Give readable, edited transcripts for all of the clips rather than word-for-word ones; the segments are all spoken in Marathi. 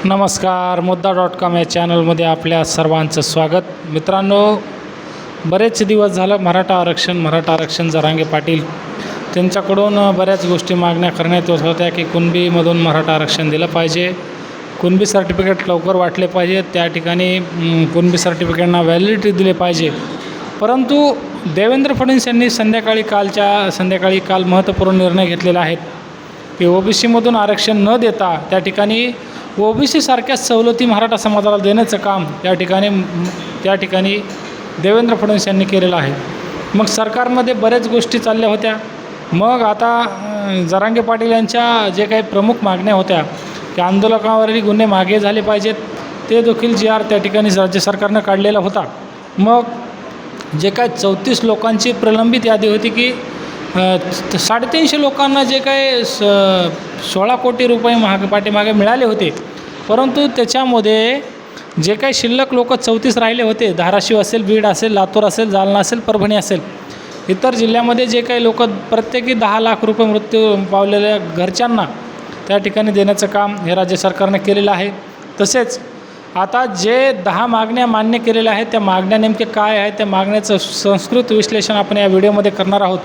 नमस्कार. मुद्दा.com या चॅनलमध्ये आपल्या सर्वांचं स्वागत. मित्रांनो, बरेच दिवस झालं मराठा आरक्षण जरांगे पाटील त्यांच्याकडून बऱ्याच गोष्टी मागण्या करण्यात येत होत्या की कुणबीमधून मराठा आरक्षण दिलं पाहिजे, कुणबी सर्टिफिकेट लवकर वाटले पाहिजे, त्या ठिकाणी कुणबी सर्टिफिकेटना व्हॅलिडिटी दिले पाहिजे. परंतु देवेंद्र फडणवीस यांनी संध्याकाळी काल महत्त्वपूर्ण निर्णय घेतलेला आहे की ओबीसीमधून आरक्षण न देता त्या ठिकाणी ओबीसी सारख्या सवलती मराठा समाजाला देण्याचं काम त्या ठिकाणी देवेंद्र फडणवीस यांनी केलेलं आहे. मग सरकारमध्ये बऱ्याच गोष्टी चालल्या होत्या. मग आता जरांगे पाटील यांच्या जे काही प्रमुख मागण्या होत्या की आंदोलकावरील गुन्हे मागे झाले पाहिजेत, ते देखील जी आर त्या ठिकाणी राज्य सरकारनं काढलेला होता. मग जे काय 34 लोकांची प्रलंबित यादी होती की 350 लोकांना जे काय 16 कोटी रुपये पाठीमागे मिळाले होते, परंतु त्याच्यामध्ये जे काही शिल्लक लोक 34 राहिले होते, धाराशिव असेल, बीड असेल, लातूर असेल, जालना असेल, परभणी असेल, इतर जिल्ह्यामध्ये जे काही लोक प्रत्येकी 10 लाख रुपये मृत्यू पावलेल्या घरच्यांना त्या ठिकाणी देण्याचं काम हे राज्य सरकारने केलेलं आहे. तसेच आता जे 10 मागण्या मान्य केलेल्या आहेत, त्या मागण्या नेमके काय आहेत, त्या मागण्याचं संस्कृत विश्लेषण आपण या व्हिडिओमध्ये करणार आहोत.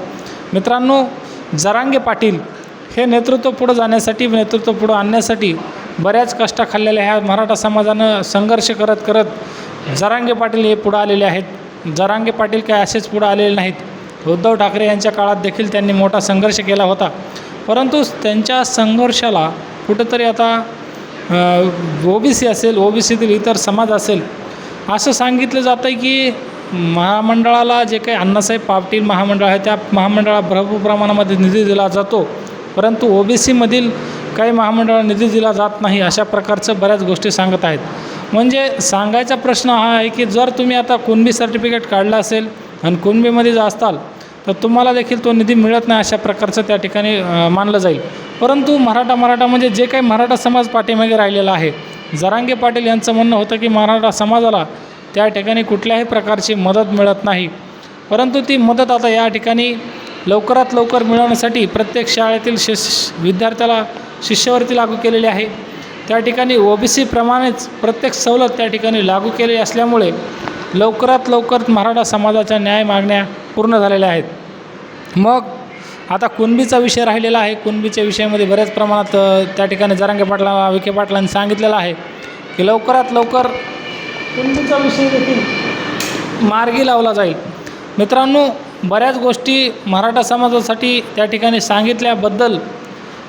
मित्रांनो, जरांगे पाटील हे नेतृत्व पुढं आणण्यासाठी बऱ्याच कष्ट खाल्लेल्या ह्या मराठा समाजानं संघर्ष करत जरांगे पाटील हे पुढं आलेले आहेत. जरांगे पाटील काय असेच पुढं आलेले नाहीत. उद्धव ठाकरे यांच्या काळात देखील त्यांनी मोठा संघर्ष केला होता, परंतु त्यांच्या संघर्षाला कुठंतरी आता ओबीसी असेल, ओबीसीतील इतर समाज असेल, असं सांगितलं जातं आहे की महामंडळाला जे काही अण्णासाहेब पाटील महामंडळ आहे त्या महामंडळाला भरपूर प्रमाणामध्ये निधी दिला जातो, परंतु ओबीसीमधील काही महामंडळाला निधी दिला जात नाही, अशा प्रकारचं बऱ्याच गोष्टी सांगत आहेत. म्हणजे सांगायचा प्रश्न हा आहे की जर तुम्ही आता कुणबी सर्टिफिकेट काढलं असेल आणि कुणबीमध्ये जर असाल तर तुम्हाला देखील तो निधी मिळत नाही, अशा प्रकारचं त्या ठिकाणी मानलं जाईल. परंतु मराठा म्हणजे जे काही मराठा समाज पाठीमागे राहिलेला आहे, जरांगे पाटील यांचं म्हणणं होतं की मराठा समाजाला त्या ठिकाणी कुठल्याही प्रकारची मदत मिळत नाही. परंतु ती मदत आता या ठिकाणी लवकरात लवकर मिळवण्यासाठी प्रत्येक शाळेतील विद्यार्थ्याला शिष्यवृत्ती लागू केलेली आहे. त्या ठिकाणी ओबीसीप्रमाणेच प्रत्येक सवलत त्या ठिकाणी लागू केलेली असल्यामुळे लवकरात लवकर मराठा समाजाच्या न्याय मागण्या पूर्ण झालेल्या आहेत. मग आता कुणबीचा विषय राहिलेला आहे. कुणबीच्या विषयामध्ये बऱ्याच प्रमाणात त्या ठिकाणी जरांगे विखे पाटलांनी सांगितलेलं आहे की लवकरात लवकर कुणबीचा विषय देखील मार्गी लावला जाईल. मित्रांनो, बऱ्याच गोष्टी मराठा समाजासाठी त्या ठिकाणी सांगितल्याबद्दल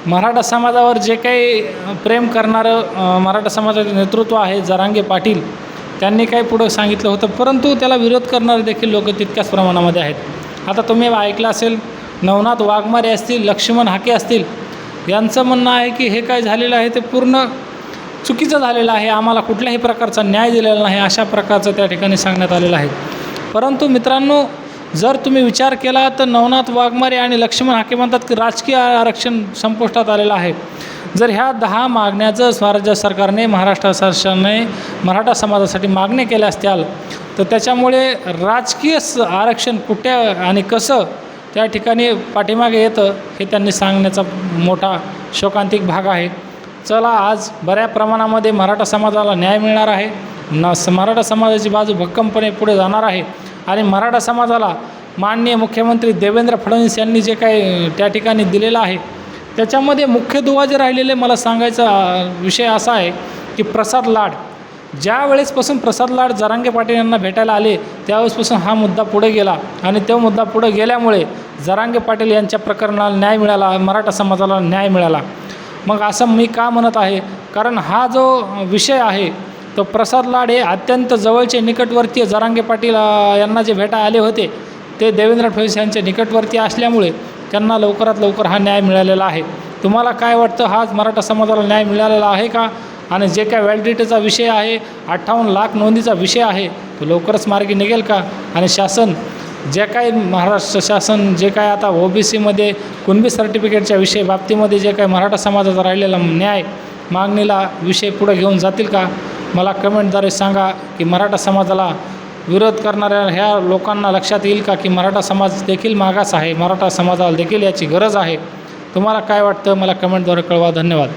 मराठा समाजावर जे काही प्रेम करणारं मराठा समाजाचं नेतृत्व आहे जरांगे पाटील, त्यांनी काही पुढं सांगितलं होतं, परंतु त्याला विरोध करणारे देखील लोक तितक्याच प्रमाणामध्ये आहेत. आता तुम्ही ऐकलं असेल, नवनाथ वाघमारे असतील, लक्ष्मण हाके असतील, यांचं म्हणणं आहे की हे काय झालेलं आहे ते पूर्ण चुकीचं झालेलं आहे, आम्हाला कुठल्याही प्रकारचा न्याय दिलेला नाही, अशा प्रकारचं त्या ठिकाणी सांगण्यात आलेलं आहे. परंतु मित्रांनो, जर तुम्ही विचार केला तर नवनाथ वाघमारे आणि लक्ष्मण हाके म्हणतात की राजकीय आरक्षण संपुष्टात आलेलं आहे. जर ह्या 10 मागण्याचं राज्य सरकारने, महाराष्ट्र शासनाने मराठा समाजासाठी मागण्या केल्या असत्याल तर त्याच्यामुळे राजकीय आरक्षण कुठे आणि कसं त्या ठिकाणी पाठीमागे येतं हे त्यांनी सांगण्याचा मोठा शोकांतिक भाग आहे. चला, आज बऱ्या प्रमाणामध्ये मराठा समाजाला न्याय मिळणार आहे. मराठा समाजाची बाजू भक्कमपणे पुढे जाणार आहे आणि मराठा समाजाला माननीय मुख्यमंत्री देवेंद्र फडणवीस यांनी जे काही त्या ठिकाणी दिलेलं आहे त्याच्यामध्ये मुख्य दुवा जे राहिलेले मला सांगायचा विषय असा आहे की प्रसाद लाड, ज्या वेळेसपासून प्रसाद लाड जरांगे पाटील यांना भेटायला आले त्यावेळेसपासून हा मुद्दा पुढे गेला आणि तो मुद्दा पुढे गेल्यामुळे जरांगे पाटील यांच्या प्रकरणाला न्याय मिळाला, मराठा समाजाला न्याय मिळाला. मग असं मी का म्हणत आहे, कारण हा जो विषय आहे तो प्रसाद लाड हे अत्यंत जवळचे निकटवर्तीय जरांगे पाटील यांना जे भेटायला आले होते ते देवेंद्र फडणवीस यांचे निकटवर्ती असल्यामुळे त्यांना लवकरात लवकर हा न्याय मिळालेला आहे. तुम्हाला काय वाटतं, हाच मराठा समाजाला न्याय मिळालेला आहे का? आणि जे काय व्हॅलिडिटीचा विषय आहे, 58 लाख नोंदीचा विषय आहे, तो लवकरच मार्गी निघेल का? आणि शासन जे काय महाराष्ट्र शासन जे काय आता ओबीसीमध्ये कुणबी सर्टिफिकेटच्या बाबतीमध्ये जे काय मराठा समाजाचा राहिलेला न्याय मागणीला विषय पुढे घेऊन जातील का? मला कमेंटद्वारे सांगा की मराठा समाजाला विरोध करणाऱ्या ह्या लोकांना लक्षात येईल का की मराठा समाज देखील मागास आहे, मराठा समाजाला देखील याची गरज आहे. तुम्हाला काय वाटतं मला कमेंटद्वारे कळवा. धन्यवाद.